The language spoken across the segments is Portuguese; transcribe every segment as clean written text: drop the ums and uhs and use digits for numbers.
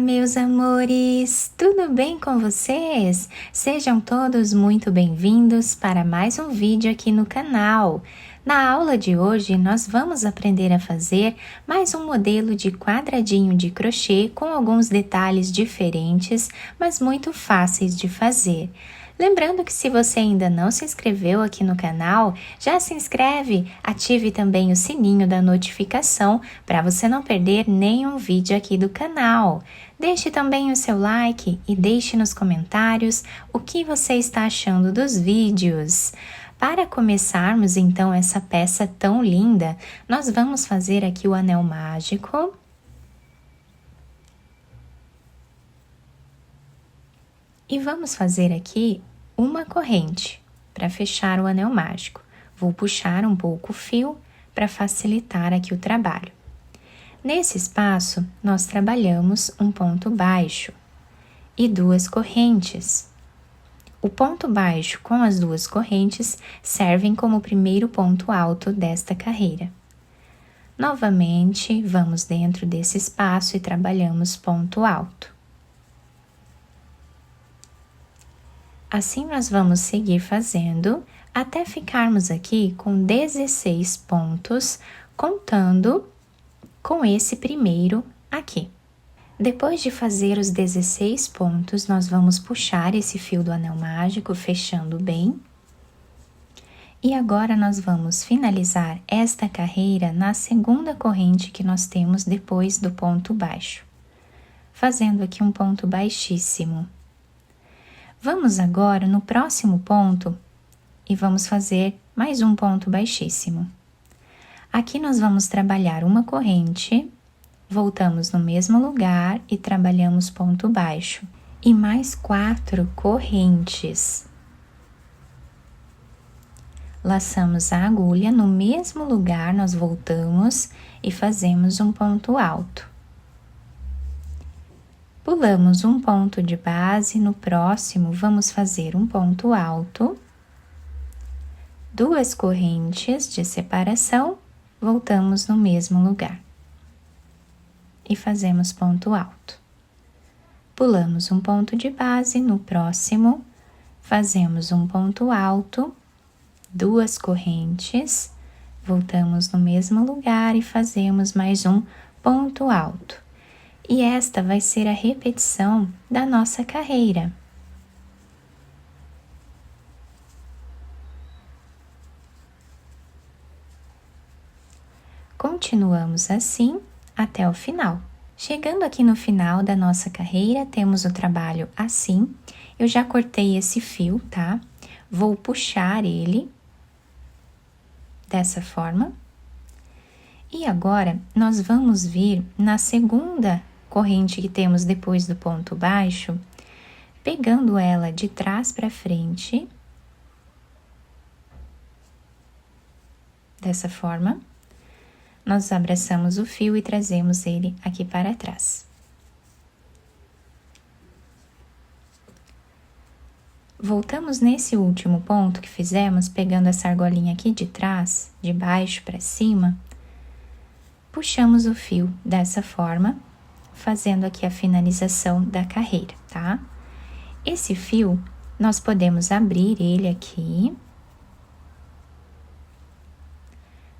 meus amores! Tudo bem com vocês? Sejam todos muito bem-vindos para mais um vídeo aqui no canal. Na aula de hoje, nós vamos aprender a fazer mais um modelo de quadradinho de crochê com alguns detalhes diferentes, mas muito fáceis de fazer. Lembrando que se você ainda não se inscreveu aqui no canal, já se inscreve, ative também o sininho da notificação para você não perder nenhum vídeo aqui do canal. Deixe também o seu like e deixe nos comentários o que você está achando dos vídeos. Para começarmos então essa peça tão linda, nós vamos fazer aqui o anel mágico. E vamos fazer aqui uma corrente para fechar o anel mágico. Vou puxar um pouco o fio para facilitar aqui o trabalho. Nesse espaço, nós trabalhamos um ponto baixo e duas correntes. O ponto baixo com as duas correntes servem como o primeiro ponto alto desta carreira. Novamente, vamos dentro desse espaço e trabalhamos ponto alto. Assim, nós vamos seguir fazendo até ficarmos aqui com 16 pontos, contando com esse primeiro aqui. Depois de fazer os 16 pontos, nós vamos puxar esse fio do anel mágico, fechando bem. E agora, nós vamos finalizar esta carreira na segunda corrente que nós temos depois do ponto baixo, fazendo aqui um ponto baixíssimo. Vamos agora no próximo ponto e vamos fazer mais um ponto baixíssimo. Aqui nós vamos trabalhar uma corrente, voltamos no mesmo lugar e trabalhamos ponto baixo. E mais 4 correntes. Laçamos a agulha no mesmo lugar, nós voltamos e fazemos um ponto alto. Pulamos um ponto de base, no próximo vamos fazer um ponto alto, duas correntes de separação, voltamos no mesmo lugar e fazemos ponto alto. Pulamos um ponto de base, no próximo fazemos um ponto alto, duas correntes, voltamos no mesmo lugar e fazemos mais um ponto alto. E esta vai ser a repetição da nossa carreira. Continuamos assim até o final. Chegando aqui no final da nossa carreira, temos o trabalho assim. Eu já cortei esse fio, tá? Vou puxar ele dessa forma. E agora, nós vamos vir na segunda corrente que temos depois do ponto baixo, pegando ela de trás para frente, dessa forma, nós abraçamos o fio e trazemos ele aqui para trás. Voltamos nesse último ponto que fizemos, pegando essa argolinha aqui de trás, de baixo para cima, puxamos o fio dessa forma, fazendo aqui a finalização da carreira, tá? Esse fio, nós podemos abrir ele aqui.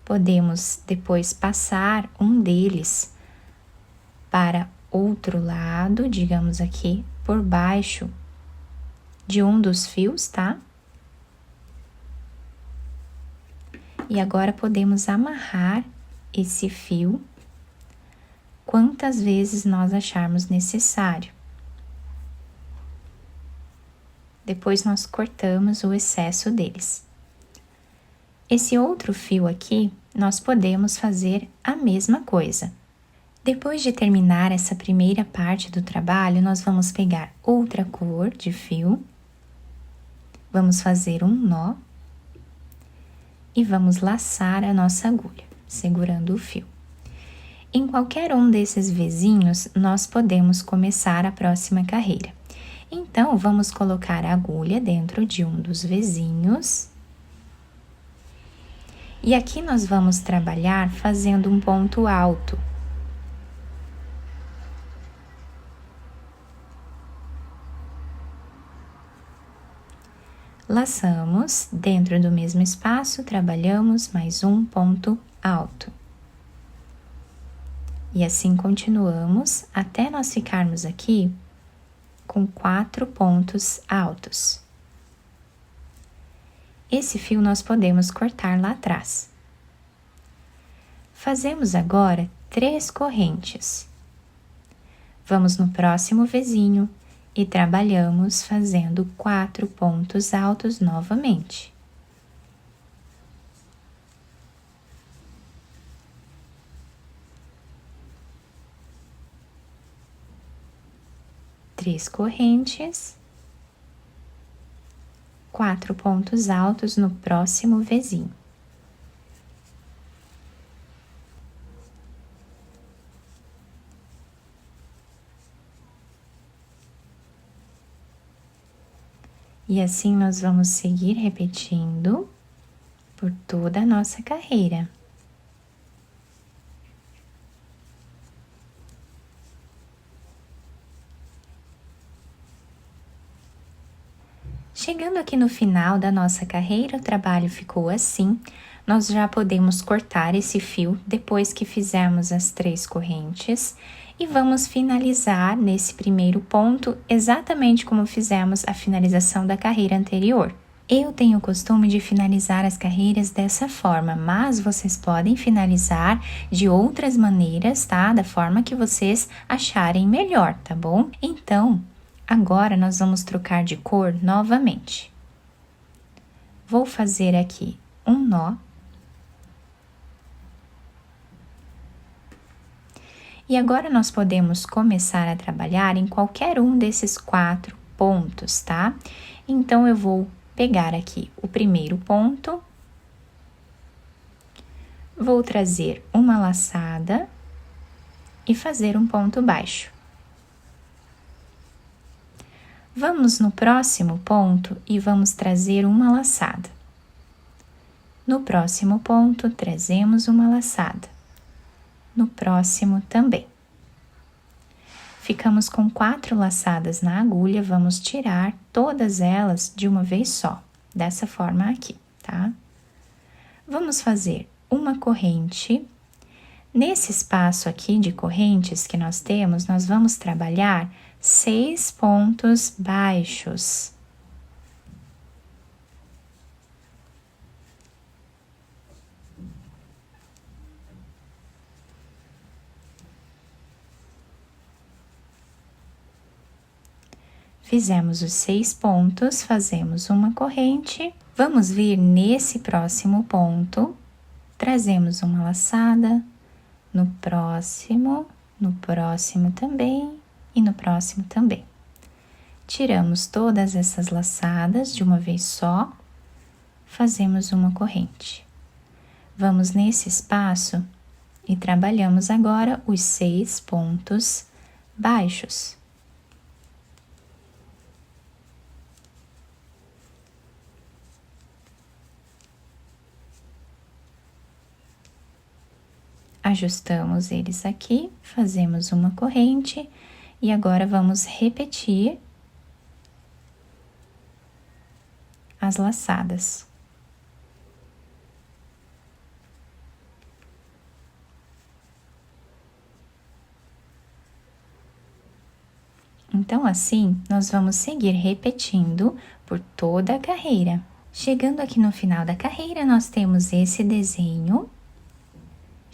Podemos depois passar um deles para outro lado, digamos aqui, por baixo de um dos fios, tá? E agora podemos amarrar esse fio quantas vezes nós acharmos necessário. Depois nós cortamos o excesso deles. Esse outro fio aqui, nós podemos fazer a mesma coisa. Depois de terminar essa primeira parte do trabalho, nós vamos pegar outra cor de fio, vamos fazer um nó e vamos laçar a nossa agulha, segurando o fio. Em qualquer um desses vizinhos, nós podemos começar a próxima carreira. Então, vamos colocar a agulha dentro de um dos vizinhos. E aqui nós vamos trabalhar fazendo um ponto alto. Laçamos, dentro do mesmo espaço, trabalhamos mais um ponto alto. E assim continuamos até nós ficarmos aqui com 4 pontos altos. Esse fio nós podemos cortar lá atrás. Fazemos agora 3 correntes. Vamos no próximo vizinho e trabalhamos fazendo 4 pontos altos novamente. Três correntes, 4 pontos altos no próximo vizinho. E assim nós vamos seguir repetindo por toda a nossa carreira. Chegando aqui no final da nossa carreira, o trabalho ficou assim. Nós já podemos cortar esse fio depois que fizermos as 3 correntes e vamos finalizar nesse primeiro ponto exatamente como fizemos a finalização da carreira anterior. Eu tenho o costume de finalizar as carreiras dessa forma, mas vocês podem finalizar de outras maneiras, tá? Da forma que vocês acharem melhor, tá bom? Então, agora nós vamos trocar de cor novamente. Vou fazer aqui um nó. E agora nós podemos começar a trabalhar em qualquer um desses 4 pontos, tá? Então, eu vou pegar aqui o primeiro ponto, vou trazer uma laçada e fazer um ponto baixo. Vamos no próximo ponto e vamos trazer uma laçada. No próximo ponto, trazemos uma laçada. No próximo também. Ficamos com 4 laçadas na agulha, vamos tirar todas elas de uma vez só, dessa forma aqui, tá? Vamos fazer uma corrente. Nesse espaço aqui de correntes que nós temos, nós vamos trabalhar 6 pontos baixos. Fizemos os 6 pontos, fazemos uma corrente. Vamos vir nesse próximo ponto, trazemos uma laçada, no próximo também e no próximo também. Tiramos todas essas laçadas de uma vez só, fazemos uma corrente. Vamos nesse espaço e trabalhamos agora os 6 pontos baixos. Ajustamos eles aqui, fazemos uma corrente e agora vamos repetir as laçadas. Então, assim, nós vamos seguir repetindo por toda a carreira. Chegando aqui no final da carreira, nós temos esse desenho.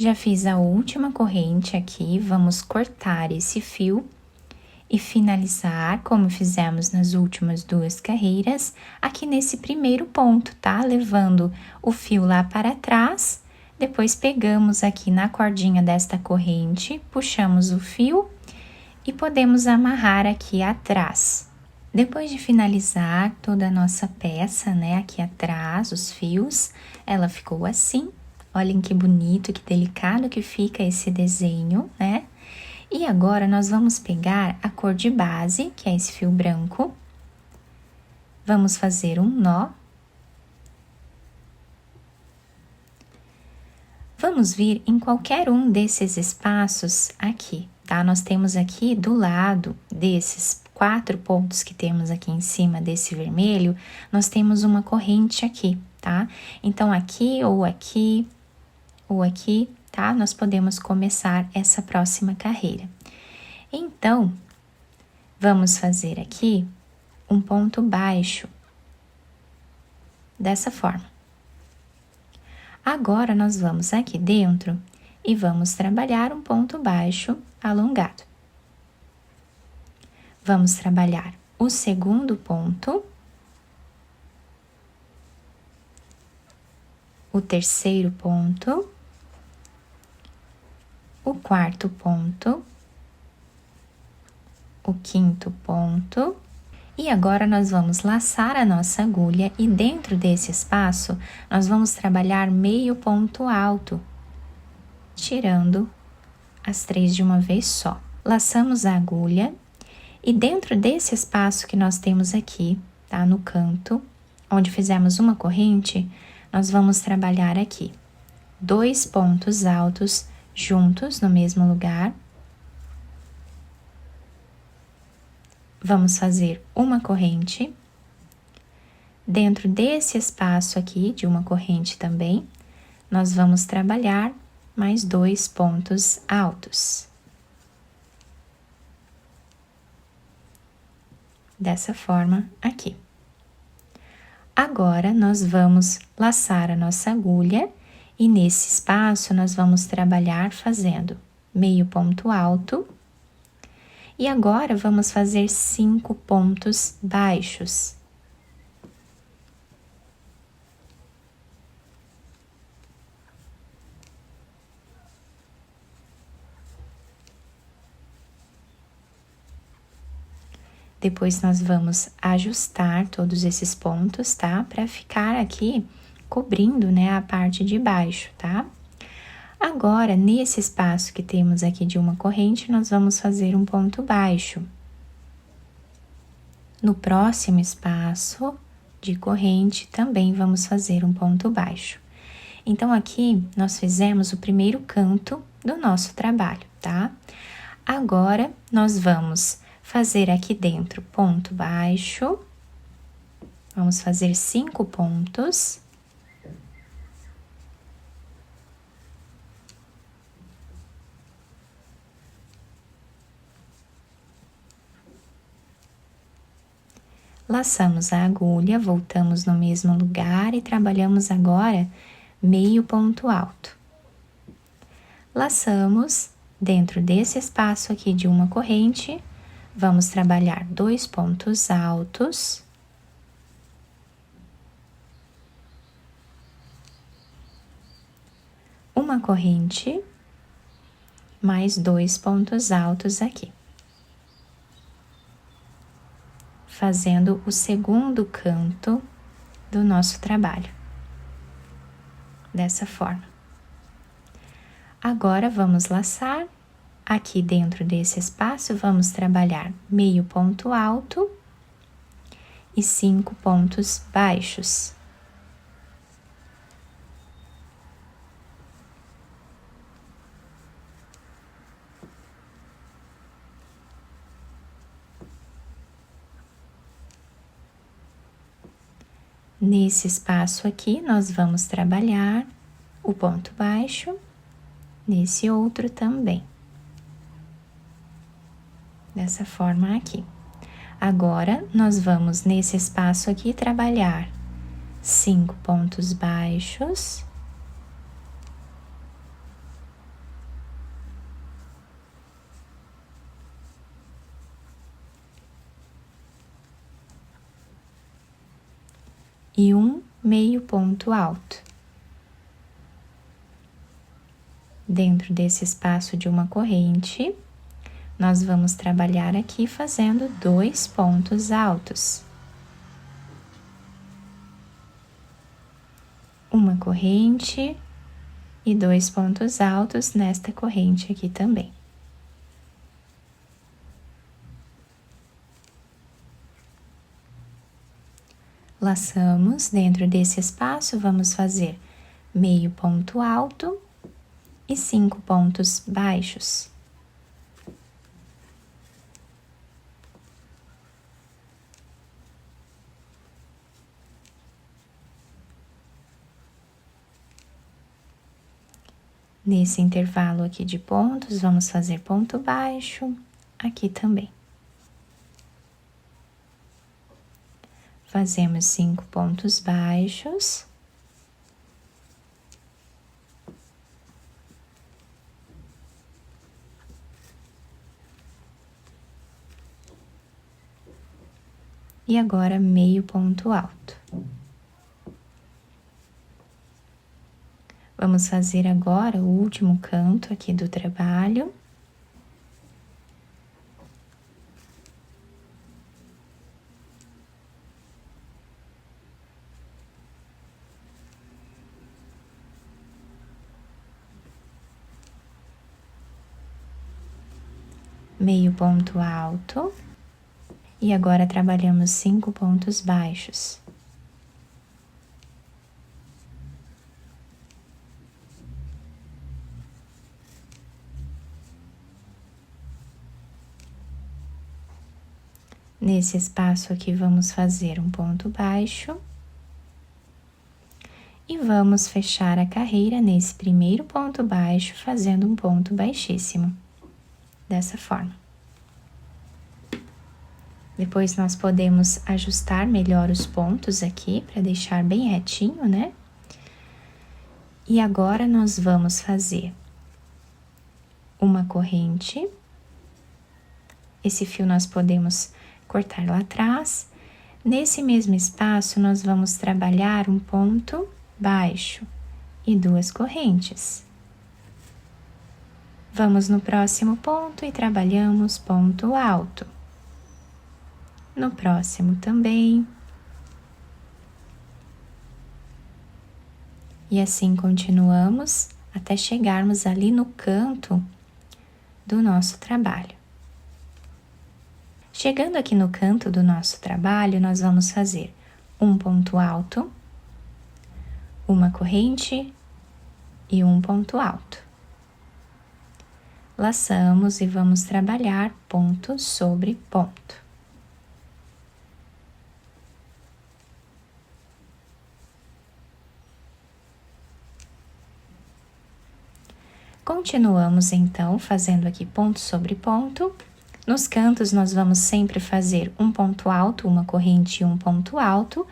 Já fiz a última corrente aqui, vamos cortar esse fio e finalizar, como fizemos nas últimas 2 carreiras, aqui nesse primeiro ponto, tá? Levando o fio lá para trás, depois pegamos aqui na cordinha desta corrente, puxamos o fio e podemos amarrar aqui atrás. Depois de finalizar toda a nossa peça, né, aqui atrás, os fios, ela ficou assim. Olhem que bonito, que delicado que fica esse desenho, né? E agora nós vamos pegar a cor de base, que é esse fio branco. Vamos fazer um nó. Vamos vir em qualquer um desses espaços aqui, tá? Nós temos aqui do lado desses 4 pontos que temos aqui em cima desse vermelho, nós temos uma corrente aqui, tá? Então, aqui, ou aqui, ou aqui, tá? Nós podemos começar essa próxima carreira. Então, vamos fazer aqui um ponto baixo, dessa forma. Agora, nós vamos aqui dentro e vamos trabalhar um ponto baixo alongado. Vamos trabalhar o segundo ponto, o terceiro ponto, o quarto ponto, o quinto ponto, e agora nós vamos laçar a nossa agulha e dentro desse espaço nós vamos trabalhar meio ponto alto, tirando as 3 de uma vez só. Laçamos a agulha e dentro desse espaço que nós temos aqui, tá? No canto, onde fizemos uma corrente, nós vamos trabalhar aqui 2 pontos altos juntos no mesmo lugar. Vamos fazer uma corrente. Dentro desse espaço aqui, de uma corrente também, nós vamos trabalhar mais 2 pontos altos. Dessa forma aqui. Agora, nós vamos laçar a nossa agulha e nesse espaço nós vamos trabalhar fazendo meio ponto alto. E agora, vamos fazer 5 pontos baixos. Depois, nós vamos ajustar todos esses pontos, tá? Para ficar aqui cobrindo, né, a parte de baixo, tá? Agora, nesse espaço que temos aqui de uma corrente, nós vamos fazer um ponto baixo. No próximo espaço de corrente, também vamos fazer um ponto baixo. Então, aqui, nós fizemos o primeiro canto do nosso trabalho, tá? Agora, nós vamos fazer aqui dentro ponto baixo. Vamos fazer 5 pontos. Laçamos a agulha, voltamos no mesmo lugar e trabalhamos agora meio ponto alto. Laçamos dentro desse espaço aqui de uma corrente, vamos trabalhar 2 pontos altos. Uma corrente, mais 2 pontos altos aqui. Fazendo o segundo canto do nosso trabalho. Dessa forma. Agora, vamos laçar. Aqui dentro desse espaço, vamos trabalhar meio ponto alto e 5 pontos baixos. Nesse espaço aqui, nós vamos trabalhar o ponto baixo, nesse outro também. Dessa forma aqui. Agora, nós vamos nesse espaço aqui trabalhar 5 pontos baixos. E um meio ponto alto. Dentro desse espaço de uma corrente, nós vamos trabalhar aqui fazendo 2 pontos altos. Uma corrente e 2 pontos altos nesta corrente aqui também. Laçamos dentro desse espaço, vamos fazer meio ponto alto e 5 pontos baixos. Nesse intervalo aqui de pontos, vamos fazer ponto baixo, aqui também. Fazemos 5 pontos baixos. E agora meio ponto alto. Vamos fazer agora o último canto aqui do trabalho. Meio ponto alto. E agora trabalhamos 5 pontos baixos. Nesse espaço aqui, vamos fazer um ponto baixo. E vamos fechar a carreira nesse primeiro ponto baixo, fazendo um ponto baixíssimo. Dessa forma. Depois, nós podemos ajustar melhor os pontos aqui, para deixar bem retinho, né? E agora, nós vamos fazer uma corrente. Esse fio nós podemos cortar lá atrás. Nesse mesmo espaço, nós vamos trabalhar um ponto baixo e 2 correntes. Vamos no próximo ponto e trabalhamos ponto alto. No próximo também. E assim continuamos até chegarmos ali no canto do nosso trabalho. Chegando aqui no canto do nosso trabalho, nós vamos fazer um ponto alto, uma corrente e um ponto alto. Laçamos e vamos trabalhar ponto sobre ponto. Continuamos então fazendo aqui ponto sobre ponto. Nos cantos nós vamos sempre fazer um ponto alto, uma corrente e um ponto alto.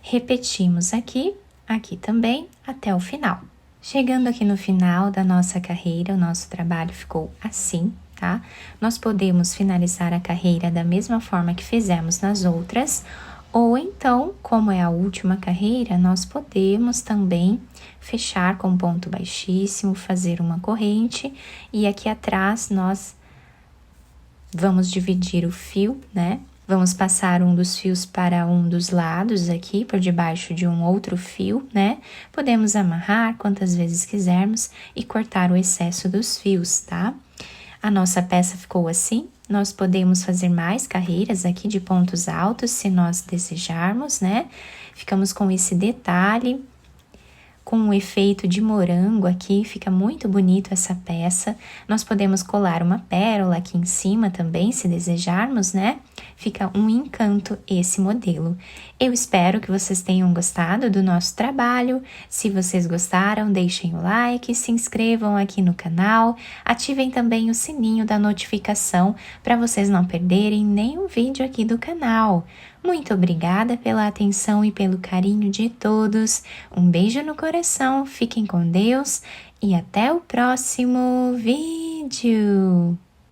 Repetimos aqui, aqui também, até o final. Chegando aqui no final da nossa carreira, o nosso trabalho ficou assim, tá? Nós podemos finalizar a carreira da mesma forma que fizemos nas outras, ou então, como é a última carreira, nós podemos também fechar com ponto baixíssimo, fazer uma corrente, e aqui atrás nós vamos dividir o fio, né? Vamos passar um dos fios para um dos lados aqui, por debaixo de um outro fio, né? Podemos amarrar quantas vezes quisermos e cortar o excesso dos fios, tá? A nossa peça ficou assim. Nós podemos fazer mais carreiras aqui de pontos altos, se nós desejarmos, né? Ficamos com esse detalhe, com um efeito de morango aqui, fica muito bonito essa peça. Nós podemos colar uma pérola aqui em cima também, se desejarmos, né? Fica um encanto esse modelo. Eu espero que vocês tenham gostado do nosso trabalho. Se vocês gostaram, deixem o like, se inscrevam aqui no canal, ativem também o sininho da notificação para vocês não perderem nenhum vídeo aqui do canal. Muito obrigada pela atenção e pelo carinho de todos. Um beijo no coração, fiquem com Deus e até o próximo vídeo.